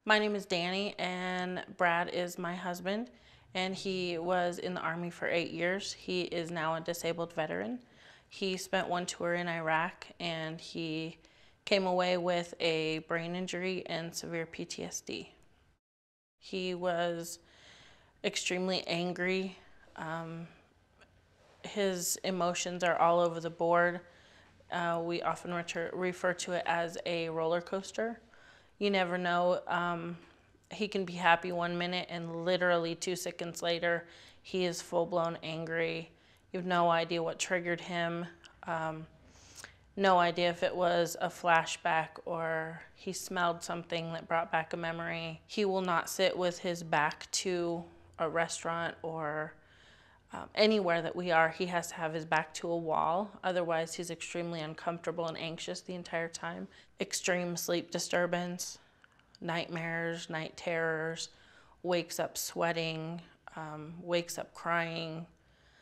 My name is Dani, and Brad is my husband, and he was in the Army for 8 years. He is now a disabled veteran. He spent one tour in Iraq, and he came away with a brain injury and severe PTSD. He was extremely angry. His emotions are all over the board. We often refer to it as a roller coaster. You never know. He can be happy 1 minute and literally 2 seconds later, he is full-blown angry. You have no idea what triggered him. No idea if it was a flashback or he smelled something that brought back a memory. He will not sit with his back to a restaurant or anywhere that we are. He has to have his back to a wall. Otherwise, he's extremely uncomfortable and anxious the entire time. Extreme sleep disturbance, nightmares, night terrors, wakes up sweating, wakes up crying.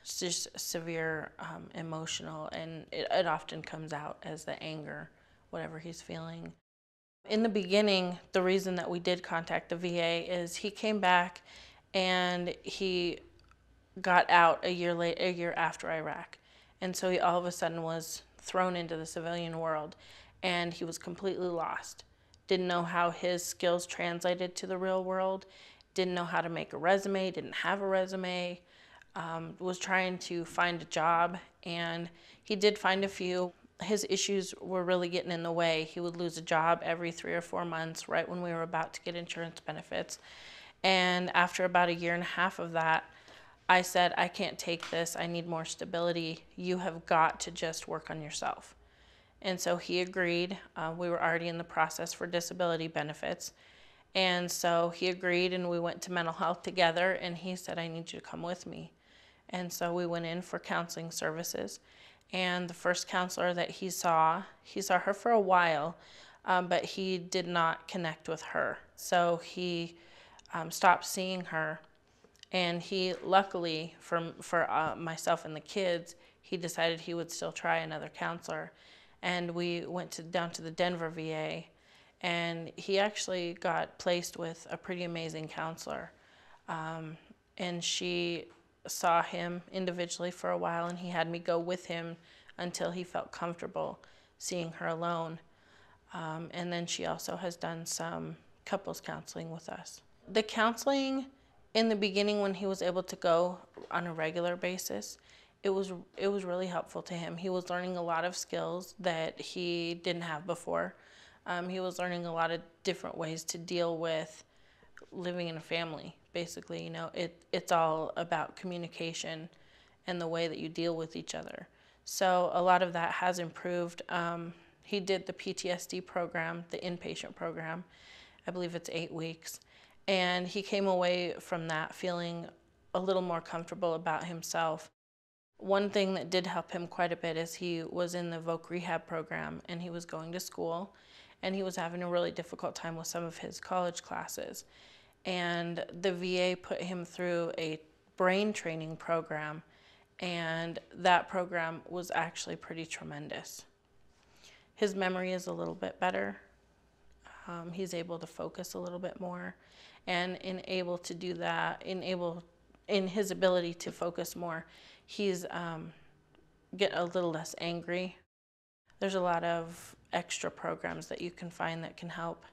It's just severe emotional, and it often comes out as the anger, whatever he's feeling. In the beginning, the reason that we did contact the VA is he came back and he got out a year after Iraq. And so he all of a sudden was thrown into the civilian world, and he was completely lost. Didn't know how his skills translated to the real world, didn't know how to make a resume, didn't have a resume, was trying to find a job, and he did find a few. His issues were really getting in the way. He would lose a job every 3 or 4 months right when we were about to get insurance benefits. And after about a year and a half of that, I said, I can't take this. I need more stability. You have got to just work on yourself. And so he agreed. We were already in the process for disability benefits. And so he agreed, and we went to mental health together, and he said, I need you to come with me. And so we went in for counseling services. And the first counselor that he saw her for a while, but he did not connect with her. So he stopped seeing her. And he, luckily for myself and the kids, he decided he would still try another counselor. And we went down to the Denver VA, and he actually got placed with a pretty amazing counselor. And she saw him individually for a while, and he had me go with him until he felt comfortable seeing her alone. And then she also has done some couples counseling with us. The counseling in the beginning, when he was able to go on a regular basis, it was really helpful to him. He was learning a lot of skills that he didn't have before. He was learning a lot of different ways to deal with living in a family. Basically, it's all about communication and the way that you deal with each other. So a lot of that has improved. He did the PTSD program, the inpatient program. I believe it's 8 weeks. And he came away from that feeling a little more comfortable about himself. One thing that did help him quite a bit is he was in the voc rehab program, and he was going to school, and he was having a really difficult time with some of his college classes. And the VA put him through a brain training program, and that program was actually pretty tremendous. His memory is a little bit better. He's able to focus a little bit more, and to do that, in his ability to focus more, he's get a little less angry. There's a lot of extra programs that you can find that can help.